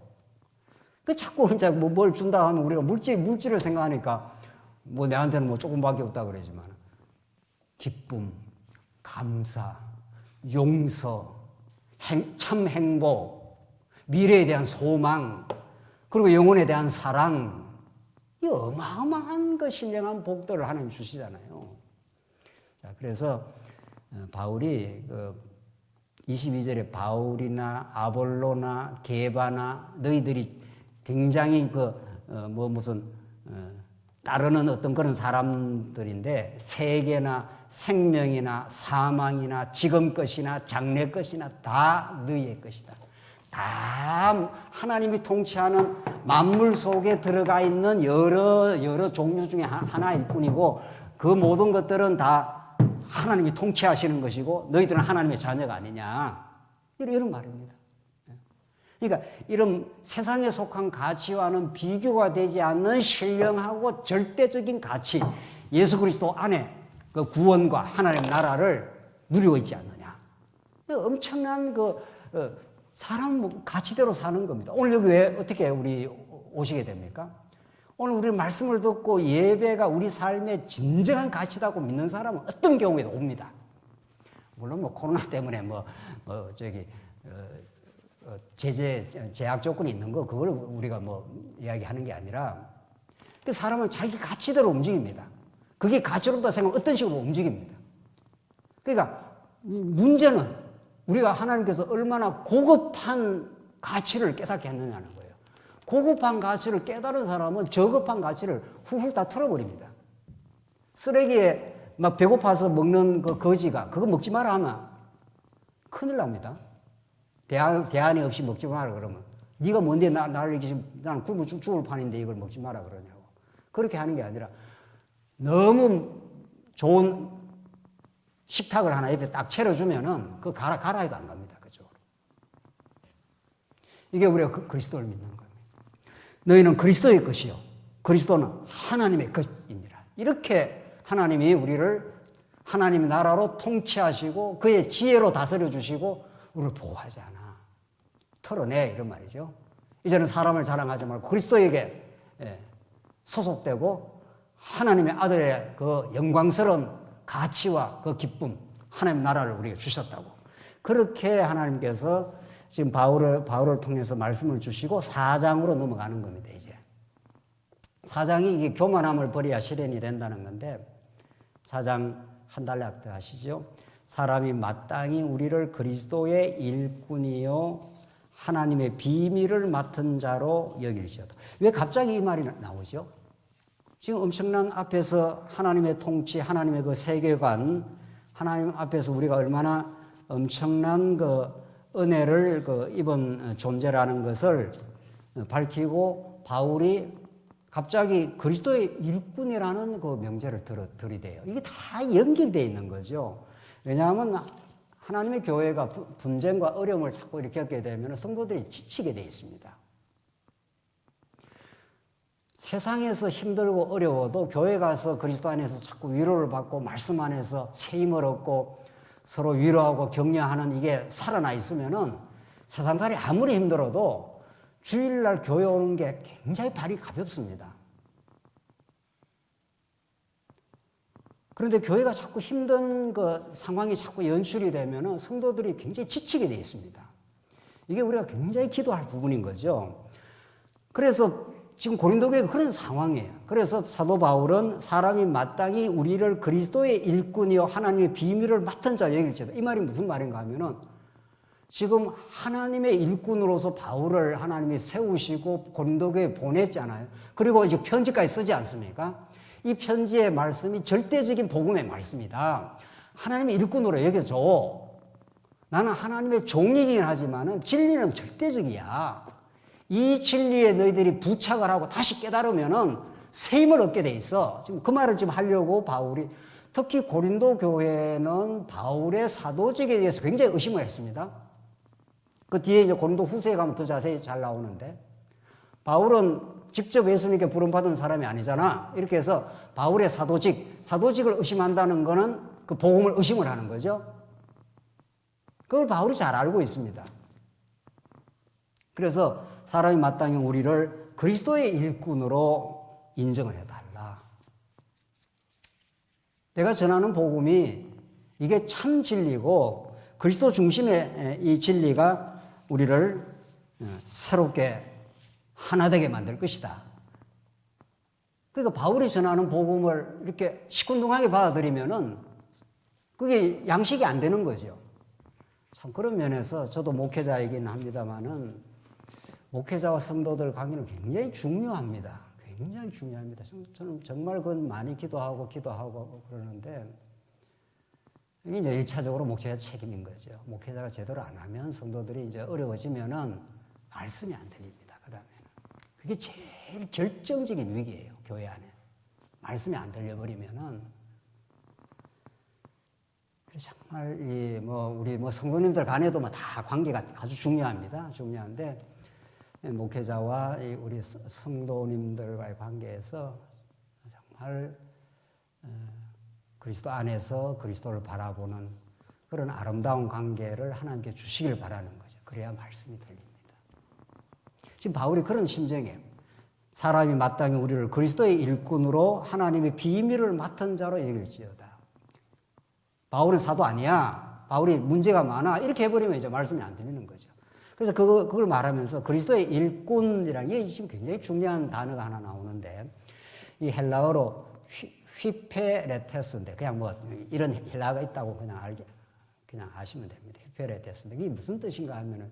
그 자꾸 이제 뭘 준다 하면 우리가 물질을 생각하니까 뭐 내한테는 뭐 조금밖에 없다 그러지만, 기쁨, 감사, 용서, 참 행복, 미래에 대한 소망, 그리고 영혼에 대한 사랑, 이 어마어마한 그 신령한 복들을 하나님 주시잖아요. 자, 그래서 바울이 22절에 바울이나 아볼로나 게바나 너희들이 굉장히 무슨 따르는 어떤 그런 사람들인데, 세계나 생명이나 사망이나 지금 것이나 장래 것이나 다 너희의 것이다. 다 하나님이 통치하는 만물 속에 들어가 있는 여러 종류 중에 하나일 뿐이고, 그 모든 것들은 다 하나님이 통치하시는 것이고 너희들은 하나님의 자녀가 아니냐, 이런 말입니다. 그러니까 이런 세상에 속한 가치와는 비교가 되지 않는 신령하고 절대적인 가치, 예수 그리스도 안에 그 구원과 하나님 나라를 누리고 있지 않느냐. 엄청난 사람 가치대로 사는 겁니다. 오늘 여기 왜 어떻게 우리 오시게 됩니까? 오늘 우리 말씀을 듣고 예배가 우리 삶의 진정한 가치다고 믿는 사람은 어떤 경우에도 옵니다. 물론 코로나 때문에 제약 조건이 있는 거, 그걸 우리가 뭐 이야기하는 게 아니라, 사람은 자기 가치대로 움직입니다. 그게 가치롭다 생각하면 어떤 식으로 움직입니다. 그러니까 문제는 우리가 하나님께서 얼마나 고급한 가치를 깨닫게 했느냐는 거예요. 고급한 가치를 깨달은 사람은 저급한 가치를 훌훌 다 털어버립니다. 쓰레기에 막 배고파서 먹는 그 거지가 그거 먹지 마라 하면 큰일 납니다. 대안이 없이 먹지 마라 그러면 네가 뭔데 나를 이렇게 나는 굶어 죽을 판인데 이걸 먹지 마라 그러냐고. 그렇게 하는 게 아니라 너무 좋은 식탁을 하나 옆에 딱 차려주면은 그 가라 해도 안 갑니다. 그쪽으로. 이게 우리가 그리스도를 믿는 겁니다. 너희는 그리스도의 것이요 그리스도는 하나님의 것입니다. 이렇게 하나님이 우리를 하나님의 나라로 통치하시고 그의 지혜로 다스려 주시고 우리를 보호하지 않아. 털어내 이런 말이죠. 이제는 사람을 자랑하지 말고 그리스도에게 소속되고 하나님의 아들의 그 영광스러운 가치와 그 기쁨, 하나님 나라를 우리에게 주셨다고. 그렇게 하나님께서 지금 바울을 통해서 말씀을 주시고 4장으로 넘어가는 겁니다, 이제. 4장이 이게 교만함을 버려야 실현이 된다는 건데, 4장 한 달락 하시죠. 사람이 마땅히 우리를 그리스도의 일꾼이요 하나님의 비밀을 맡은 자로 여길지어다. 왜 갑자기 이 말이 나오죠? 지금 엄청난 앞에서 하나님의 통치, 하나님의 그 세계관, 하나님 앞에서 우리가 얼마나 엄청난 그 은혜를 입은 존재라는 것을 밝히고 바울이 갑자기 그리스도의 일꾼이라는 그 명제를 들이대요. 이게 다 연결되어 있는 거죠. 왜냐하면 하나님의 교회가 분쟁과 어려움을 자꾸 이렇게 겪게 되면 성도들이 지치게 되어 있습니다. 세상에서 힘들고 어려워도 교회 가서 그리스도 안에서 자꾸 위로를 받고 말씀 안에서 새 힘을 얻고 서로 위로하고 격려하는 이게 살아나 있으면은 세상살이 아무리 힘들어도 주일날 교회 오는 게 굉장히 발이 가볍습니다. 그런데 교회가 자꾸 힘든 그 상황이 자꾸 연출이 되면은 성도들이 굉장히 지치게 되어 있습니다. 이게 우리가 굉장히 기도할 부분인 거죠. 그래서 지금 고린도 교회가 그런 상황이에요. 그래서 사도 바울은 사람이 마땅히 우리를 그리스도의 일꾼이요 하나님의 비밀을 맡은 자 여길지어다. 이 말이 무슨 말인가 하면은 지금 하나님의 일꾼으로서 바울을 하나님이 세우시고 고린도 교회에 보냈잖아요. 그리고 이제 편지까지 쓰지 않습니까? 이 편지의 말씀이 절대적인 복음의 말씀이다. 하나님의 일꾼으로 여겨줘. 나는 하나님의 종이긴 하지만은 진리는 절대적이야. 이 진리에 너희들이 부착을 하고 다시 깨달으면은 새 힘을 얻게 돼 있어. 지금 그 말을 지금 하려고 바울이, 특히 고린도 교회는 바울의 사도직에 대해서 굉장히 의심을 했습니다. 그 뒤에 이제 고린도 후서에 가면 더 자세히 잘 나오는데, 바울은 직접 예수님께 부름받은 사람이 아니잖아. 이렇게 해서 바울의 사도직을 의심한다는 거는 그 복음을 의심을 하는 거죠. 그걸 바울이 잘 알고 있습니다. 그래서 사람이 마땅히 우리를 그리스도의 일꾼으로 인정을 해달라. 내가 전하는 복음이 이게 참 진리고 그리스도 중심의 이 진리가 우리를 새롭게 하나 되게 만들 것이다. 그러니까 바울이 전하는 복음을 이렇게 시큰둥하게 받아들이면은 그게 양식이 안 되는 거죠. 참 그런 면에서 저도 목회자이긴 합니다만은 목회자와 성도들 관계는 굉장히 중요합니다. 굉장히 중요합니다. 저는 정말 그건 많이 기도하고 그러는데 이게 이제 1차적으로 목회자 책임인 거죠. 목회자가 제대로 안 하면 성도들이 이제 어려워지면은 말씀이 안 들립니다. 그 다음에는. 그게 제일 결정적인 위기예요. 교회 안에. 말씀이 안 들려버리면은. 정말 우리 성도님들 간에도 다 관계가 아주 중요합니다. 중요한데 목회자와 우리 성도님들과의 관계에서 정말 그리스도 안에서 그리스도를 바라보는 그런 아름다운 관계를 하나님께 주시길 바라는 거죠. 그래야 말씀이 들립니다. 지금 바울이 그런 심정이에요. 사람이 마땅히 우리를 그리스도의 일꾼으로 하나님의 비밀을 맡은 자로 여길지어다. 바울은 사도 아니야. 바울이 문제가 많아. 이렇게 해버리면 이제 말씀이 안 들리는 거죠. 그래서 그걸 말하면서 그리스도의 일꾼이라는 게 지금 굉장히 중요한 단어가 하나 나오는데, 이 헬라어로 휘페레테스인데, 그냥 뭐 이런 헬라어가 있다고 그냥 아시면 됩니다. 휘페레테스인데 이게 무슨 뜻인가 하면은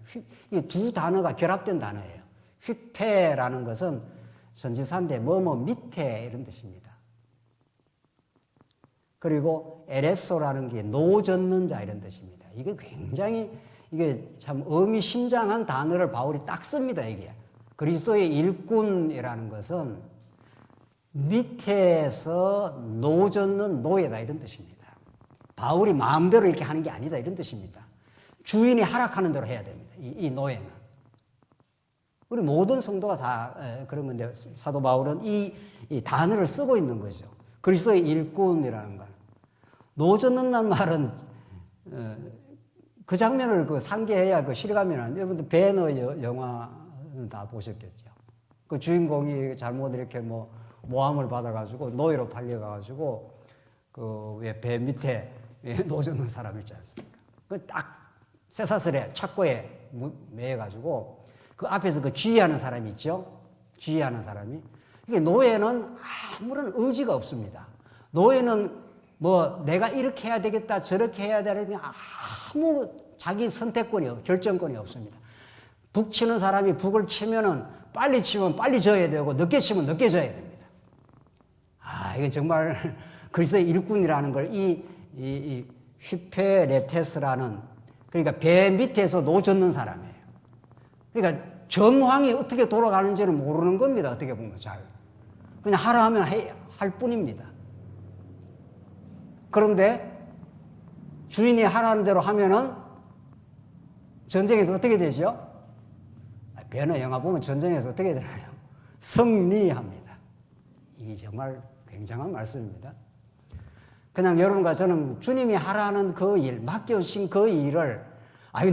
이게 두 단어가 결합된 단어예요. 휘페라는 것은 전치사인데 뭐뭐 밑에 이런 뜻입니다. 그리고 에레소라는 게 노젓는 자 이런 뜻입니다. 이게 굉장히 이게 참 의미심장한 단어를 바울이 딱 씁니다. 이게 그리스도의 일꾼이라는 것은 밑에서 노젓는 노예다 이런 뜻입니다. 바울이 마음대로 이렇게 하는 게 아니다 이런 뜻입니다. 주인이 하락하는 대로 해야 됩니다. 이 노예는. 우리 모든 성도가 다 그런 건데 사도 바울은 이 단어를 쓰고 있는 거죠. 그리스도의 일꾼이라는 것. 노젓는다는 말은 그 장면을 상기해야 실감이 여러분들 배너 영화는 다 보셨겠죠. 그 주인공이 잘못 이렇게 모함을 받아가지고 노예로 팔려가지고 그 왜 배 밑에 노젓는 사람 있지 않습니까? 그 딱 쇠사슬에 착고에 매여가지고 그 앞에서 그 지휘하는 사람이 있죠. 지휘하는 사람이. 이게 노예는 아무런 의지가 없습니다. 노예는 내가 이렇게 해야 되겠다, 저렇게 해야 되겠다, 아무 자기 선택권이, 결정권이 없습니다. 북 치는 사람이 북을 치면은 빨리 치면 빨리 져야 되고, 늦게 치면 늦게 져야 됩니다. 이건 정말 그리스도의 일꾼이라는 걸 이 휘페레테스라는, 그러니까 배 밑에서 노젓는 사람이에요. 그러니까 정황이 어떻게 돌아가는지를 모르는 겁니다. 어떻게 보면 그냥 하라 하면 할 뿐입니다. 그런데 주인이 하라는 대로 하면은 전쟁에서 어떻게 되죠? 배너 영화 보면 전쟁에서 어떻게 되나요? 승리합니다. 이게 정말 굉장한 말씀입니다. 그냥 여러분과 저는 주님이 하라는 그 일, 맡겨주신 그 일을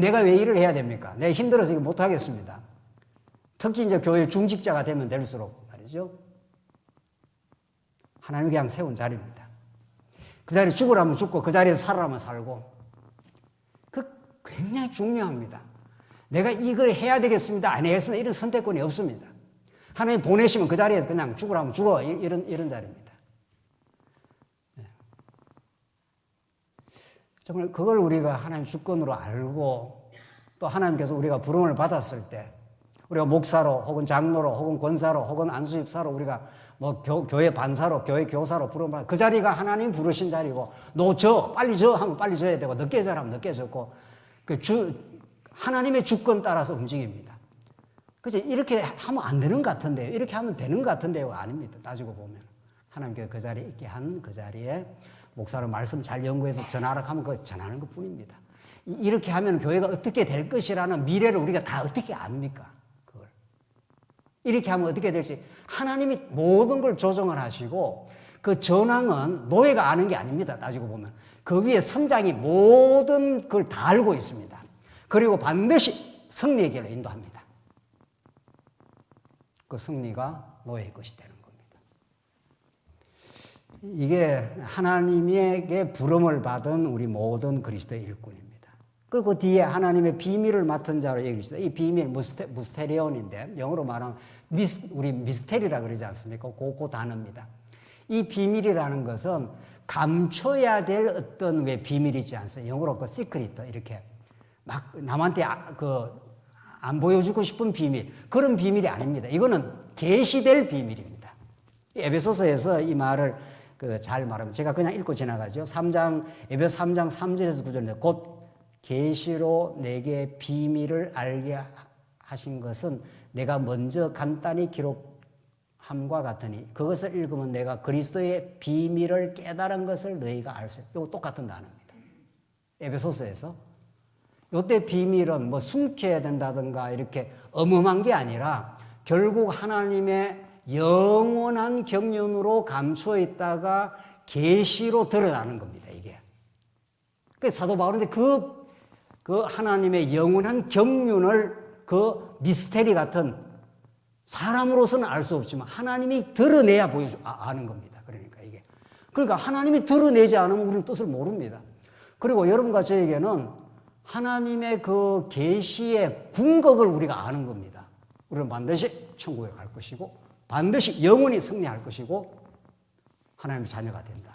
내가 왜 일을 해야 됩니까? 내가 힘들어서 이거 못하겠습니다. 특히 이제 교회 중직자가 되면 될수록 말이죠. 하나님이 그냥 세운 자리입니다. 그 자리에 죽으라면 죽고 그 자리에 살아라면 살고. 굉장히 중요합니다. 내가 이걸 해야 되겠습니다. 안 해야겠습니다. 이런 선택권이 없습니다. 하나님 보내시면 그 자리에 그냥 죽으라면 죽어. 이런 자리입니다. 정말 그걸 우리가 하나님 주권으로 알고 또 하나님께서 우리가 부름을 받았을 때 우리가 목사로 혹은 장로로 혹은 권사로 혹은 안수집사로 우리가 교회 반사로 교회 교사로 부름을 받아 그 자리가 하나님 부르신 자리고 빨리 져 하면 빨리 져야 되고 늦게 져 하면 늦게 졌고 하나님의 주권 따라서 움직입니다. 그죠? 이렇게 하면 안 되는 것 같은데요. 이렇게 하면 되는 것 같은데요. 아닙니다. 따지고 보면 하나님께서 그 자리에 있게 한 그 자리에 목사로 말씀 잘 연구해서 전하라 하면 그거 전하는 것 뿐입니다. 이렇게 하면 교회가 어떻게 될 것이라는 미래를 우리가 다 어떻게 압니까? 그걸. 이렇게 하면 어떻게 될지 하나님이 모든 걸 조정을 하시고 그 전황은 노예가 아는 게 아닙니다. 따지고 보면. 그 위에 선장이 모든 걸 다 알고 있습니다. 그리고 반드시 승리의 길로 인도합니다. 그 승리가 노예의 것이 되는 겁니다. 이게 하나님에게 부름을 받은 우리 모든 그리스도의 일꾼입니다. 그리고 뒤에 하나님의 비밀을 맡은 자로 얘기했어요. 이 비밀 무스테리온인데 영어로 말하면 우리 미스테리라 그러지 않습니까? 그 단어입니다. 이 비밀이라는 것은 감춰야 될 어떤 비밀이 있지 않습니까? 영어로 시크릿 이렇게 막 남한테 안 보여주고 싶은 비밀, 그런 비밀이 아닙니다. 이거는 계시될 비밀입니다. 에베소서에서 이 말을 잘 말하면 제가 그냥 읽고 지나가죠. 에베소 3장 3절에서 9절인데 곧 계시로 내게 비밀을 알게 하신 것은 내가 먼저 간단히 기록함과 같으니 그것을 읽으면 내가 그리스도의 비밀을 깨달은 것을 너희가 알 수 있다. 이거 똑같은 단어입니다. 에베소서에서 이때 비밀은 숨겨야 된다든가 이렇게 엄음한 게 아니라 결국 하나님의 영원한 경륜으로 감추어 있다가 계시로 드러나는 겁니다. 이게. 그 사도 바울인데 그 하나님의 영원한 경륜을 그 미스테리 같은 사람으로서는 알 수 없지만 하나님이 드러내야 아는 겁니다. 그러니까 하나님이 드러내지 않으면 우리는 뜻을 모릅니다. 그리고 여러분과 저에게는 하나님의 그 계시의 궁극을 우리가 아는 겁니다. 우리는 반드시 천국에 갈 것이고 반드시 영원히 승리할 것이고 하나님의 자녀가 된다.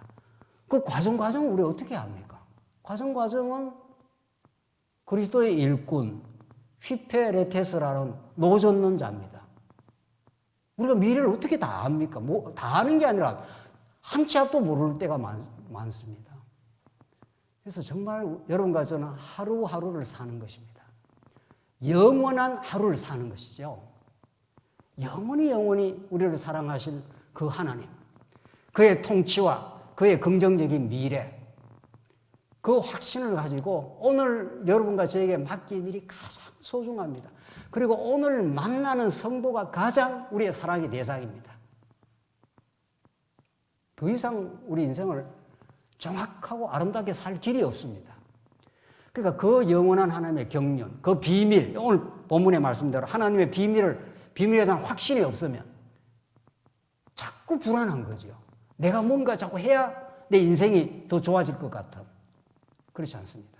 그 과정을 우리가 어떻게 합니까? 과정은 그리스도의 일꾼 휘페레테스라는 노젓는 자입니다. 우리가 미래를 어떻게 다 압니까? 다 아는 게 아니라 한 치 앞도 모를 때가 많습니다. 그래서 정말 여러분과 저는 하루하루를 사는 것입니다. 영원한 하루를 사는 것이죠. 영원히 우리를 사랑하신 그 하나님, 그의 통치와 그의 긍정적인 미래, 그 확신을 가지고 오늘 여러분과 저에게 맡긴 일이 가장 소중합니다. 그리고 오늘 만나는 성도가 가장 우리의 사랑의 대상입니다. 더 이상 우리 인생을 정확하고 아름답게 살 길이 없습니다. 그러니까 그 영원한 하나님의 경륜, 그 비밀, 오늘 본문의 말씀대로 하나님의 비밀에 대한 확신이 없으면 자꾸 불안한 거죠. 내가 뭔가 자꾸 해야 내 인생이 더 좋아질 것 같은. 그렇지 않습니다.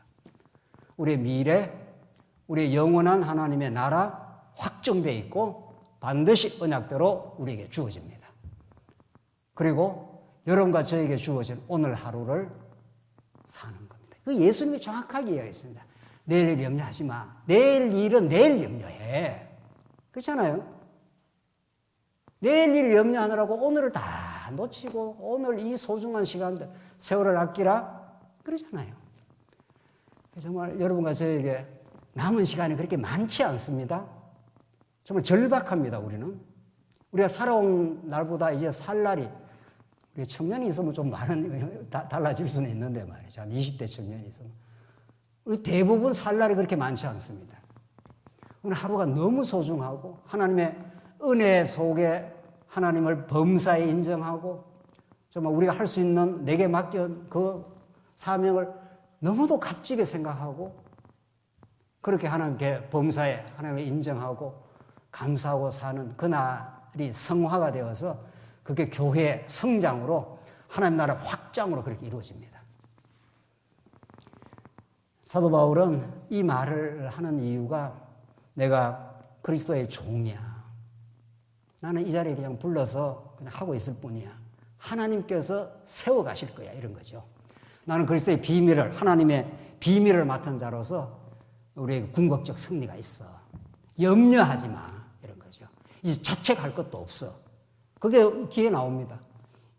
우리의 미래, 우리의 영원한 하나님의 나라 확정되어 있고 반드시 언약대로 우리에게 주어집니다. 그리고 여러분과 저에게 주어진 오늘 하루를 사는 겁니다. 그 예수님이 정확하게 이야기했습니다. 내일 일 염려하지 마. 내일 일은 내일 염려해. 그렇잖아요. 내일 일 염려하느라고 오늘을 다 놓치고 오늘 이 소중한 시간들 세월을 아끼라 그러잖아요. 정말 여러분과 저에게 남은 시간이 그렇게 많지 않습니다. 정말 절박합니다. 우리가 살아온 날보다 이제 살 날이 우리 청년이 있으면 좀 많은 달라질 수는 있는데 말이죠. 한 20대 청년이 있으면 우리 대부분 살 날이 그렇게 많지 않습니다. 오늘 하루가 너무 소중하고 하나님의 은혜 속에 하나님을 범사에 인정하고 정말 우리가 할 수 있는 내게 맡긴 그 사명을 너무도 값지게 생각하고 그렇게 하나님께 범사에 하나님을 인정하고 감사하고 사는 그날이 성화가 되어서 그게 교회의 성장으로 하나님 나라 확장으로 그렇게 이루어집니다. 사도 바울은 이 말을 하는 이유가 내가 그리스도의 종이야. 나는 이 자리에 그냥 불러서 그냥 하고 있을 뿐이야. 하나님께서 세워가실 거야. 이런 거죠. 나는 그리스도의 비밀을, 하나님의 비밀을 맡은 자로서 우리에게 궁극적 승리가 있어. 염려하지 마. 이런 거죠. 이제 자책할 것도 없어. 그게 뒤에 나옵니다.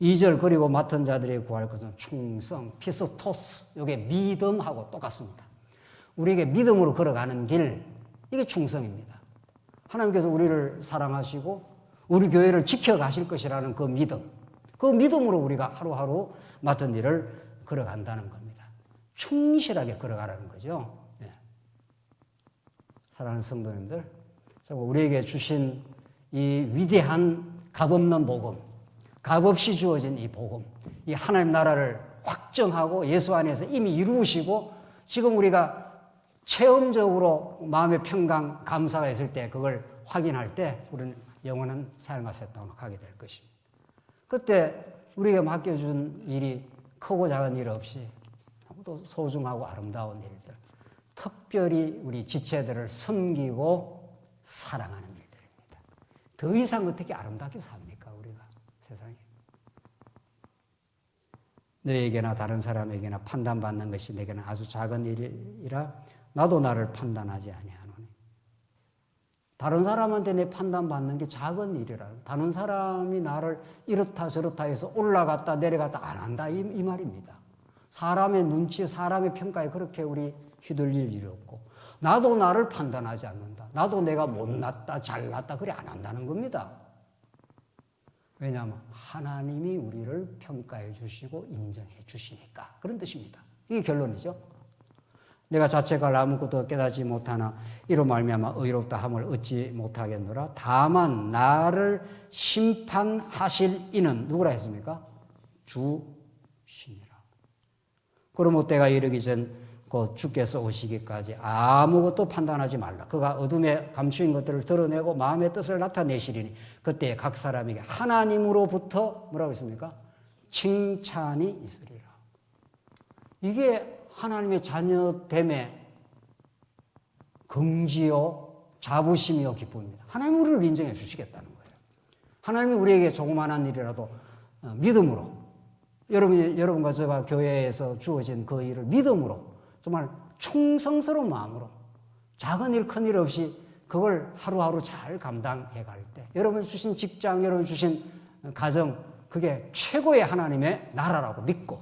2절 그리고 맡은 자들에게 구할 것은 충성, 피스토스. 이게 믿음하고 똑같습니다. 우리에게 믿음으로 걸어가는 길, 이게 충성입니다. 하나님께서 우리를 사랑하시고 우리 교회를 지켜가실 것이라는 그 믿음. 그 믿음으로 우리가 하루하루 맡은 일을 걸어간다는 겁니다. 충실하게 걸어가라는 거죠. 네. 사랑하는 성도님들, 우리에게 주신 이 위대한 값없는 복음, 값없이 주어진 이 복음, 이 하나님 나라를 확정하고 예수 안에서 이미 이루시고 지금 우리가 체험적으로 마음의 평강, 감사가 있을 때 그걸 확인할 때 우리는 영원한 삶과 새 땅으로 가게 될 것입니다. 그때 우리에게 맡겨준 일이 크고 작은 일 없이 너무도 소중하고 아름다운 일들, 특별히 우리 지체들을 섬기고 사랑하는 일들입니다. 더 이상 어떻게 아름답게 삽니까, 우리가 세상에? 너에게나 다른 사람에게나 판단받는 것이 내게는 아주 작은 일이라 나도 나를 판단하지 아니하노니. 다른 사람한테 내 판단받는 게 작은 일이라. 다른 사람이 나를 이렇다 저렇다 해서 올라갔다 내려갔다 안 한다 이 말입니다. 사람의 눈치, 사람의 평가에 그렇게 우리 휘둘릴 일이 없고 나도 나를 판단하지 않는다. 나도 내가 못났다 잘났다 그래 안 한다는 겁니다. 왜냐하면 하나님이 우리를 평가해 주시고 인정해 주시니까 그런 뜻입니다. 이게 결론이죠. 내가 자책할 아무것도 깨닫지 못하나 이로 말미암아 의롭다 함을 얻지 못하겠노라. 다만 나를 심판하실 이는 누구라 했습니까? 주시니라. 그러므로 때가 이르기 전 곧 주께서 오시기까지 아무것도 판단하지 말라. 그가 어둠에 감추인 것들을 드러내고 마음의 뜻을 나타내시리니 그때 각 사람에게 하나님으로부터 뭐라고 했습니까? 칭찬이 있으리라. 이게 하나님의 자녀됨의 긍지요 자부심이요 기쁨입니다. 하나님 우리를 인정해 주시겠다는 거예요. 하나님이 우리에게 조그마한 일이라도 믿음으로, 여러분과 제가 교회에서 주어진 그 일을 믿음으로, 정말 충성스러운 마음으로 작은 일 큰 일 없이 그걸 하루하루 잘 감당해 갈 때, 여러분 주신 직장, 여러분 주신 가정, 그게 최고의 하나님의 나라라고 믿고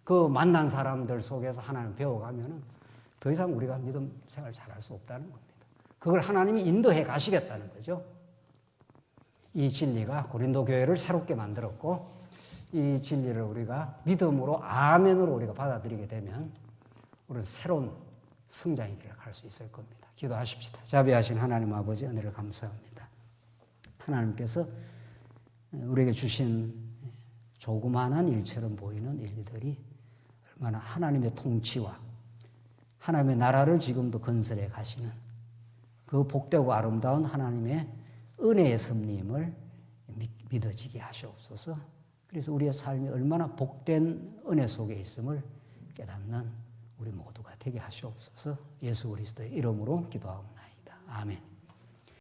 그 만난 사람들 속에서 하나님 배워가면은 더 이상 우리가 믿음 생활 잘할 수 없다는 겁니다. 그걸 하나님이 인도해 가시겠다는 거죠. 이 진리가 고린도 교회를 새롭게 만들었고, 이 진리를 우리가 믿음으로 아멘으로 우리가 받아들이게 되면 우리는 새로운 성장의 길을 갈 수 있을 겁니다. 기도하십시다. 자비하신 하나님 아버지, 은혜를 감사합니다. 하나님께서 우리에게 주신 조그마한 일처럼 보이는 일들이 얼마나 하나님의 통치와 하나님의 나라를 지금도 건설해 가시는 그 복되고 아름다운 하나님의 은혜의 섭림을 믿어지게 하시옵소서. 그래서 우리의 삶이 얼마나 복된 은혜 속에 있음을 깨닫는 우리 모두가 되게 하시옵소서. 예수 그리스도의 이름으로 기도하옵나이다. 아멘.